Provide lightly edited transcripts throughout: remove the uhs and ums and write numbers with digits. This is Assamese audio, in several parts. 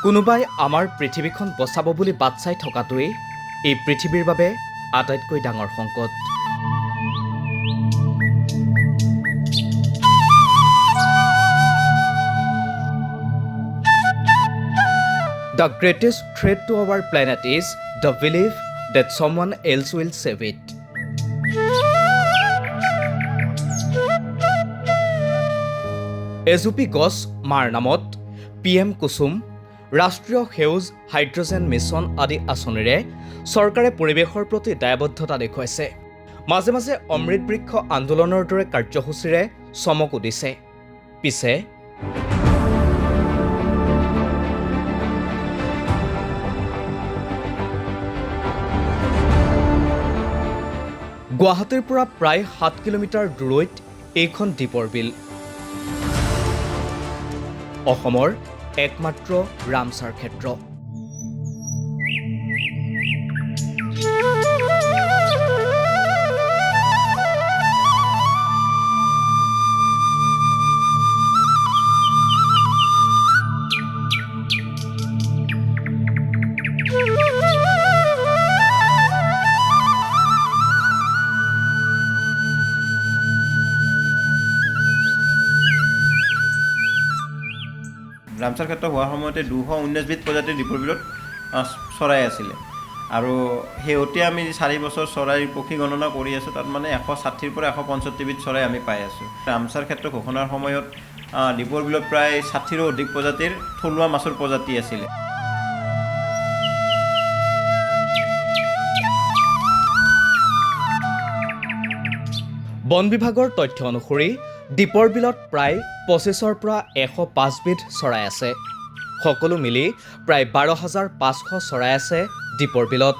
কোনোবাই আমাৰ পৃথিৱীখন বচাব বুলি বাট চাই থকাটোৱেই এই পৃথিৱীৰ বাবে আটাইতকৈ ডাঙৰ সংকট। The greatest threat to our planet is the belief that someone else will save it. এজুপি গছ মাৰ নামত PM কুসুম, ৰাষ্ট্ৰীয় সেউজ হাইড্ৰজেন মিছন আদি আঁচনিৰে চৰকাৰে পৰিৱেশৰ প্ৰতি দায়বদ্ধতা দেখুৱাইছে। মাজে মাজে অমৃত বৃক্ষ আন্দোলনৰ দৰে কাৰ্যসূচীৰে চমকো দিছে। পিছে গুৱাহাটীৰ পৰা প্ৰায় 7 কিলোমিটাৰ দূৰৈত এইখন দীপৰ বিল। অসমৰ একমাত্ৰ ৰামচাৰ ক্ষেত্ৰ। ৰামচাৰ ক্ষেত্ৰ হোৱাৰ সময়তে 219 বিধ প্ৰজাতিৰ দীপৰ বিলত চৰাই আছিলে আৰু শেহতীয়া আমি 4 বছৰ চৰাইৰ পক্ষী গণনা কৰি আছোঁ। তাত মানে 160ৰ পৰা 165 বিধ চৰাই আমি পাই আছোঁ। ৰামচাৰ ক্ষেত্ৰ ঘোষণাৰ সময়ত দীপৰ বিলত প্ৰায় 60ৰো অধিক প্ৰজাতিৰ থলুৱা মাছৰ প্ৰজাতি আছিলে। বন বিভাগৰ তথ্য অনুসৰি দীপৰ বিলত প্ৰায় 25ৰ পৰা 105 বিধ চৰাই আছে। সকলো মিলি প্ৰায় 12,500 চৰাই আছে দীপৰ বিলত।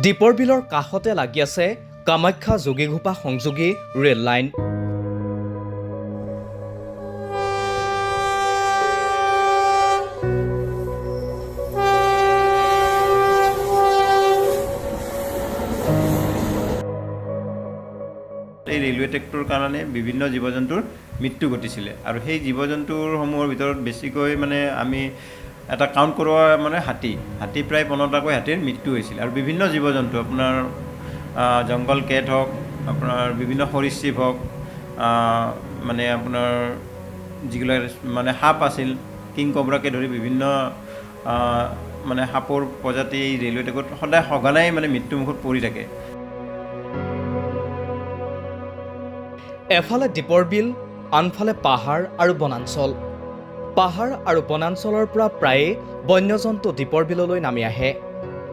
দীপৰ বিলৰ কাষতে লাগি আছে কামাখ্যা যোগীঘোপা সংযোগী ৰেল লাইন। এই ৰেলৱে ট্ৰেকটোৰ কাৰণে বিভিন্ন জীৱ জন্তুৰ মৃত্যু ঘটিছিলে আৰু সেই জীৱ জন্তুসমূহৰ ভিতৰত বেছিকৈ মানে আমি এটা কাউণ্ট কৰোৱা মানে হাতী প্ৰায় 15টাকৈ হাতীৰ মৃত্যু হৈছিল আৰু বিভিন্ন জীৱ জন্তু আপোনাৰ জংগল কেট হওক, আপোনাৰ বিভিন্ন সৰীসৃপ হওক, মানে আপোনাৰ যিবিলাক মানে সাপ আছিল, কিং কবৰাকে ধৰি বিভিন্ন মানে সাপৰ প্ৰজাতি এই ৰেলৱে ট্ৰেকত সদায় সঘনাই মানে মৃত্যুমুখত পৰি থাকে। এফালে দীপৰ বিল, আনফালে পাহাৰ আৰু বনাঞ্চল। পাহাৰ আৰু বনাঞ্চলৰ পৰা প্ৰায়ে বন্যজন্তু দীপৰ বিললৈ নামি আহে।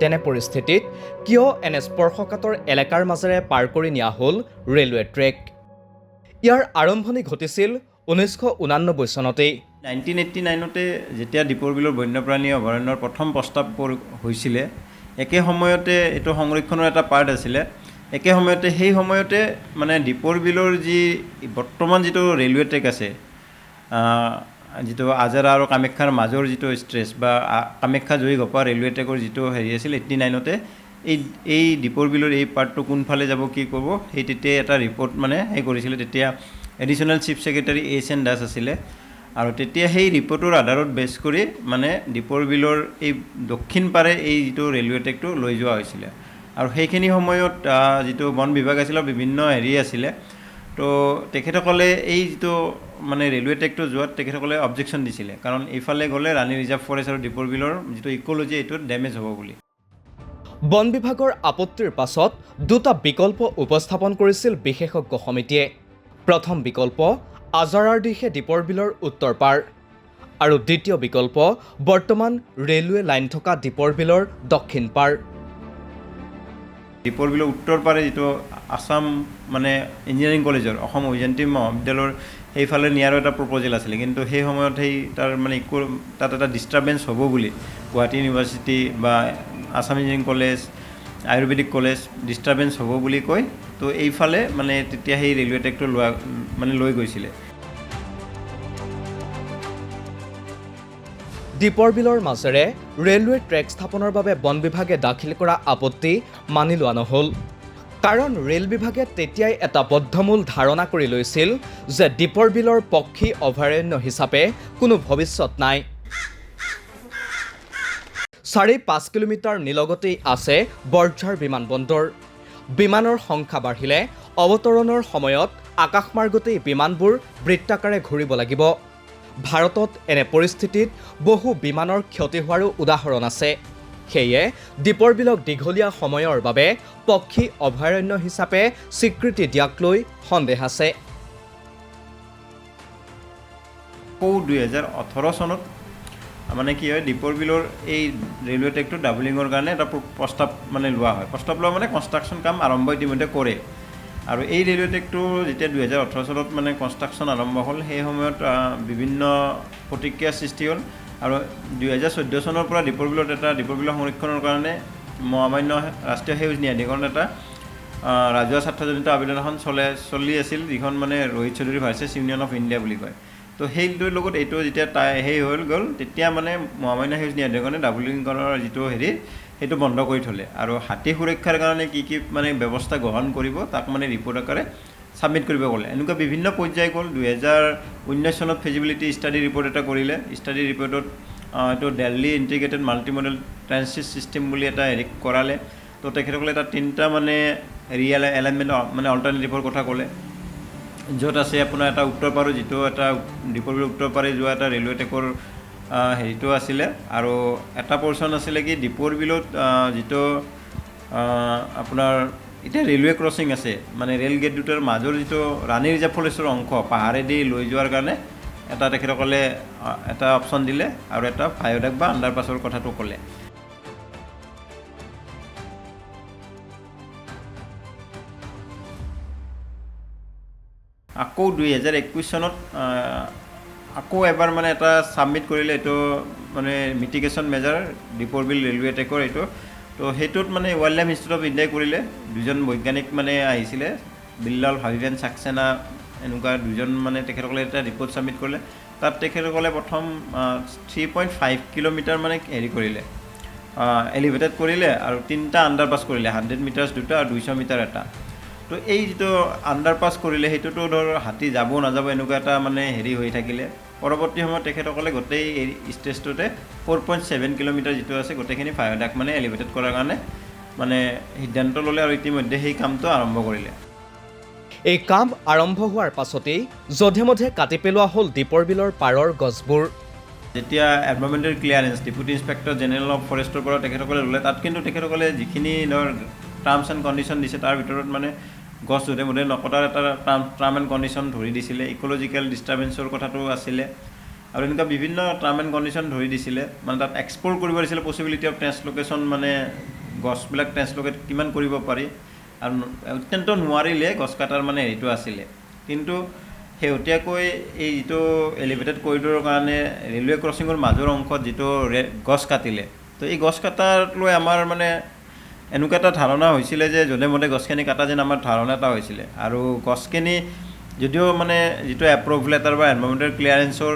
তেনে পৰিস্থিতিত কিয় এনে স্পৰ্শকাতৰ এলেকাৰ মাজেৰে পাৰ কৰি নিয়া হ'ল ৰেলৱে ট্ৰেক? ইয়াৰ আৰম্ভণি ঘটিছিল 1989 চনতেই। 1989তে যেতিয়া দীপৰ বিলৰ বন্যপ্ৰাণী অভয়াৰণ্যৰ প্ৰথম প্ৰস্তাৱ হৈছিলে, একে সময়তে এইটো সংৰক্ষণৰ এটা পাৰ্ট আছিলে। একে সময়তে সেই সময়তে মানে দীপৰ বিলৰ যি বৰ্তমান যিটো ৰেলৱে ট্ৰেক আছে, যিটো আজাৰা আৰু কামাখ্যাৰ মাজৰ যিটো ষ্ট্ৰেচ বা কামাখ্যা যোগীঘোপা ৰেলৱে ট্ৰেকৰ যিটো হেৰি আছিল 89তে এই দীপৰ বিলৰ এই পাৰ্টটো কোনফালে যাব কি কৰিব সেই তেতিয়া এটা ৰিপৰ্ট মানে সেই কৰিছিলে। তেতিয়া additional chief secretary HN Das আছিলে আৰু তেতিয়া সেই ৰিপৰ্টৰ আধাৰত বেছ কৰি মানে দীপৰ বিলৰ এই দক্ষিণ পাৰে এই যিটো ৰেলৱে ট্ৰেকটো লৈ যোৱা হৈছিলে। আৰু সেইখিনি সময়ত যিটো বন বিভাগ আছিলে বিভিন্ন হেৰি আছিলে, তো তেখেতসকলে এই যিটো মানে ৰেলৱে ট্ৰেকটো যোৱাত তেখেতসকলে অবজেকশ্যন দিছিলে, কাৰণ এইফালে গ'লে ৰাণী ৰিজাৰ্ভ ফৰেষ্ট আৰু দীপৰ বিলৰ যিটো ইক'লজি এইটোত ডেমেজ হ'ব বুলি। বন বিভাগৰ আপত্তিৰ পাছত দুটা বিকল্প উপস্থাপন কৰিছিল বিশেষজ্ঞ সমিতিয়ে। প্ৰথম বিকল্প আজাৰাৰ দিশে দীপৰ বিলৰ উত্তৰ পাৰ আৰু দ্বিতীয় বিকল্প বৰ্তমান ৰেলৱে লাইন থকা দীপৰ বিলৰ দক্ষিণ পাৰ। দীপৰ বিলৰ উত্তৰ পাৰে যিটো আছাম মানে ইঞ্জিনিয়াৰিং কলেজৰ অসম অভিযান্ত্ৰিক মহাবিদ্যালয়ৰ সেইফালে নিয়াৰো এটা প্ৰপ'জেল আছিলে, কিন্তু সেই সময়ত তাৰ মানে তাত এটা ডিষ্টাৰ্বেঞ্চ হ'ব বুলি গুৱাহাটী ইউনিভাৰ্চিটি বা Assam engineering college, Ayurvedic college disturbance হ'ব বুলি কয়। তো এইফালে মানে তেতিয়া সেই ৰেলৱে ট্ৰেকটো লৈ গৈছিলে। দীপৰ বিলৰ মাজেৰে ৰেলৱে ট্ৰেক স্থাপনৰ বাবে বন বিভাগে দাখিল কৰা আপত্তি মানি লোৱা নহ'ল। কাৰণ ৰেল বিভাগে তেতিয়াই এটা বদ্ধমূল ধাৰণা কৰি লৈছিল যে দীপৰ বিলৰ পক্ষী অভয়াৰণ্য হিচাপে কোনো ভৱিষ্যত নাই। ৪-৫ কিলোমিটাৰ নিলগতেই আছে বৰঝাৰ বিমানবন্দৰ। বিমানৰ সংখ্যা বাঢ়িলে অৱতৰণৰ সময়ত আকাশমাৰ্গতেই বিমানবোৰ বৃত্তাকাৰে ঘূৰিব লাগিব। ভাৰতত এনে পৰিস্থিতিত বহু বিমানৰ ক্ষতি হোৱাৰো উদাহৰণ আছে। সেয়ে দীপৰ বিলক দীঘলীয়া সময়ৰ বাবে পক্ষী অভয়াৰণ্য হিচাপে স্বীকৃতি দিয়াক লৈ সন্দেহ আছে। 2018 চনত মানে কি হয়, দীপৰ বিলৰ এই ৰেলৱে ট্ৰেকটো ডাবলিঙৰ কাৰণে এটা প্ৰস্তাৱ মানে লোৱা হয়। প্ৰস্তাৱ লোৱা মানে কনষ্ট্ৰাকশ্যন কাম আৰম্ভ ইতিমধ্যে কৰে। আৰু এই ৰেলৱে ট্ৰেকটো যেতিয়া 2018 চনত মানে কনষ্ট্ৰাকশ্যন আৰম্ভ হ'ল, সেই সময়ত বিভিন্ন প্ৰতিক্ৰিয়াৰ সৃষ্টি হ'ল। আৰু 2014 চনৰ পৰা দীপৰ বিলৰ সংৰক্ষণৰ কাৰণে মহামান্য ৰাষ্ট্ৰীয় সেউজ ন্যায়াধিকৰণ এটা ৰাজহুৱা স্বাৰ্থজনিত আবেদন এখন চলি আছিল, যিখন মানে Rohit Choudhury versus union of India বুলি কয়। তো সেইটোৰ লগত এইটো যেতিয়া হৈ গ'ল, তেতিয়া মানে মহামান্য সেউজ ন্যায়াধিকৰণে ডাবলিঙৰ যিটো সেইটো বন্ধ কৰি থ'লে। আৰু হাতী সুৰক্ষাৰ কাৰণে কি মানে ব্যৱস্থা গ্ৰহণ কৰিব, তাক মানে ৰিপৰ্ট আকাৰে ছাবমিট কৰিব ক'লে। এনেকুৱা বিভিন্ন পৰ্যায় গ'ল। 2019 চনত ফিজিবিলিটি ষ্টাডি ৰিপৰ্ট এটা কৰিলে। ষ্টাডি ৰিপৰ্টত এইটো Delhi integrated multimodal transit system বুলি এটা কৰালে। তো তেখেতসকলে এটা 3টা মানে ৰিয়েল এলাইনমেণ্ট মানে অল্টাৰনেটিভৰ কথা ক'লে, য'ত আছে আপোনাৰ এটা উত্তৰ পাৰো, যিটো এটা দীপৰ বিলৰ উত্তৰ পাৰে যোৱা এটা ৰেলৱে ট্ৰেকৰ হেৰিটো আছিলে। আৰু এটা পৰ্চন আছিলে কি দীপৰ বিলত যিটো আপোনাৰ এতিয়া ৰেলৱে ক্ৰছিং আছে, মানে ৰেল গেট দুটাৰ মাজৰ যিটো ৰাণী ৰিজাৰ্ভ ফৰেষ্টৰ অংশ পাহাৰেদি লৈ যোৱাৰ কাৰণে এটা তেখেতসকলে এটা অপশ্যন দিলে, আৰু এটা ভায়োডাক বা আণ্ডাৰপাছৰ কথাটো ক'লে। আকৌ 2021 চনত আকৌ এবাৰ মানে এটা ছাবমিট কৰিলে, এইটো মানে মিটিগেশ্যন মেজাৰ দীপৰ বিল ৰেলৱে ট্ৰেকৰ এইটো। তো সেইটোত মানে ৱাইল্ড লাইফ ইনষ্টিটিউট অফ ইণ্ডিয়াই কৰিলে। 2জন বৈজ্ঞানিক মানে আহিছিলে, বিল্লাল হাবিবেন ছাক্সেনা, এনেকুৱা 2জন মানে তেখেতসকলে এটা ৰিপৰ্ট ছাবমিট কৰিলে। তাত তেখেতসকলে প্ৰথম 3.5 কিলোমিটাৰ মানে কৰিলে, এলিভেটেড কৰিলে, আৰু 3টা আণ্ডাৰপাছ কৰিলে, 100 মিটাৰ্ছ 2টা আৰু 200 মিটাৰ এটা। তো এই যিটো আণ্ডাৰপাছ কৰিলে, সেইটোতো ধৰ হাতী যাব নাযাব এনেকুৱা এটা মানে হৈ থাকিলে। পৰৱৰ্তী সময়ত তেখেতসকলে গোটেই এই ষ্টেজটোতে 4.7 কিলোমিটাৰ যিটো আছে গোটেইখিনি ভায়োডাক মানে এলিভেটেড কৰাৰ কাৰণে মানে সিদ্ধান্ত ল'লে, আৰু ইতিমধ্যে সেই কামটো আৰম্ভ কৰিলে। এই কাম আৰম্ভ হোৱাৰ পাছতেই যধে মধে কাটি পেলোৱা হ'ল দীপৰ বিলৰ পাৰৰ গছবোৰ। যেতিয়া environmental clearance deputy inspector general of ফৰেষ্টৰ পৰা তেখেতসকলে ল'লে, তাত কিন্তু তেখেতসকলে যিখিনি ধৰ টাৰ্মছ এণ্ড কণ্ডিশ্যন দিছে, তাৰ ভিতৰত মানে গছ যধে মধে নকটাৰ এটা টাৰ্ম এণ্ড কণ্ডিশ্যন ধৰি দিছিলে। ইক'লজিকেল ডিষ্টাৰ্বেঞ্চৰ কথাটো আছিলে, আৰু এনেকুৱা বিভিন্ন টাৰ্ম এণ্ড কণ্ডিশ্যন ধৰি দিছিলে। মানে তাত এক্সপ্ল'ৰ কৰিব দিছিলে পচিবিলিটি অফ ট্ৰেন্সলোকেশ্যন, মানে গছবিলাক ট্ৰেন্সলোকেট কিমান কৰিব পাৰি, আৰু অত্যন্ত নোৱাৰিলে গছ কাটাৰ মানে হেৰিটো আছিলে। কিন্তু শেহতীয়াকৈ এই যিটো এলিভেটেড কৰিডৰৰ কাৰণে ৰেলৱে ক্ৰছিঙৰ মাজৰ অংশত যিটো গছ কাটিলে, তো এই গছ কাটাক লৈ আমাৰ মানে এনেকুৱা এটা ধাৰণা হৈছিলে যে যধে মধে গছখিনি কাটা যেন আমাৰ ধাৰণা এটা হৈছিলে। আৰু গছখিনি যদিও মানে যিটো এপ্ৰুভ লেটাৰ বা এনভাইৰনমেণ্টেল ক্লিয়াৰেঞ্চৰ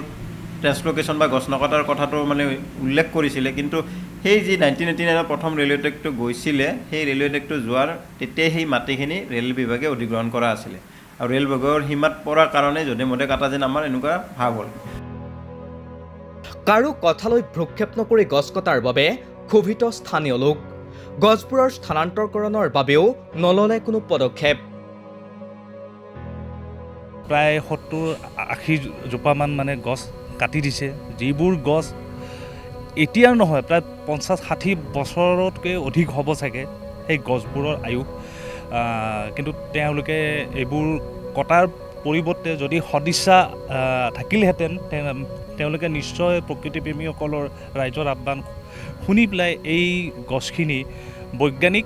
ট্ৰেন্সলোকেশ্যন বা গছ নকটাৰ কথাটো মানে উল্লেখ কৰিছিলে, কিন্তু সেই যি 1989 প্ৰথম ৰেলৱে ট্ৰেকটো গৈছিলে, সেই ৰেলৱে ট্ৰেকটো যোৱাৰ তেতিয়াই সেই মাটিখিনি ৰেল বিভাগে অধিগ্ৰহণ কৰা আছিলে, আৰু ৰেল বিভাগৰ সীমাত পৰাৰ কাৰণে যধে মধে কাটা যেন আমাৰ এনেকুৱা ভাৱ হ'ল। কাৰো কথালৈ ভ্ৰক্ষেপ নকৰি গছ কটাৰ বাবে ক্ষোভিত স্থানীয় লোক। গছবোৰৰ স্থানান্তৰকৰণৰ বাবেও নললে কোনো পদক্ষেপ। প্ৰায় 70-80 জোপামান মানে গছ কাটি দিছে, যিবোৰ গছ এতিয়াৰ নহয়, প্ৰায় 50-60 বছৰতকৈ অধিক হ'ব চাগে সেই গছবোৰৰ আয়ুস। কিন্তু তেওঁলোকে এইবোৰ কটাৰ পৰিৱৰ্তে যদি সদিচ্ছা থাকিলহেঁতেন, তেওঁলোকে নিশ্চয় প্ৰকৃতিপ্ৰেমীসকলৰ ৰাইজৰ আহ্বান শুনি পেলাই এই গছখিনি বৈজ্ঞানিক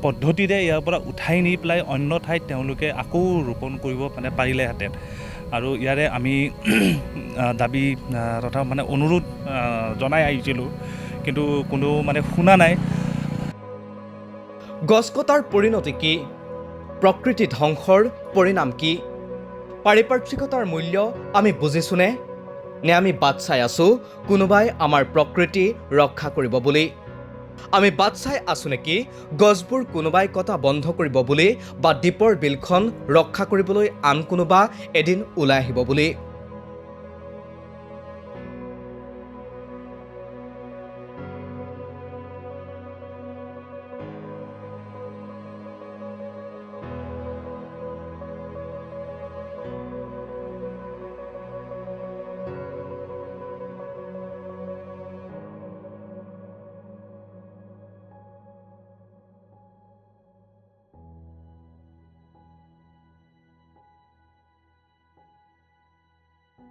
পদ্ধতিৰে ইয়াৰ পৰা উঠাই নি পেলাই অন্য ঠাইত তেওঁলোকে আকৌ ৰোপণ কৰিব মানে পাৰিলেহেঁতেন। আৰু ইয়াৰে আমি দাবী তথা মানে অনুৰোধ জনাই আহিছিলোঁ, কিন্তু কোনো মানে শুনা নাই। গছ কটাৰ পৰিণতি কি? প্ৰকৃতি ধ্বংসৰ পৰিণাম কি? পাৰিপাৰ্শ্বিকতাৰ মূল্য আমি বুজিছোনে? নে আমি বাট চাই আছোঁ কোনোবাই আমাৰ প্ৰকৃতি ৰক্ষা কৰিব বুলি? আমি বাট চাই আছো নেকি গছবোৰ কোনোবাই কটা বন্ধ কৰিব বুলি বা দ্বীপৰ বিলখন ৰক্ষা কৰিবলৈ আন কোনোবা এদিন ওলাই আহিব বুলি।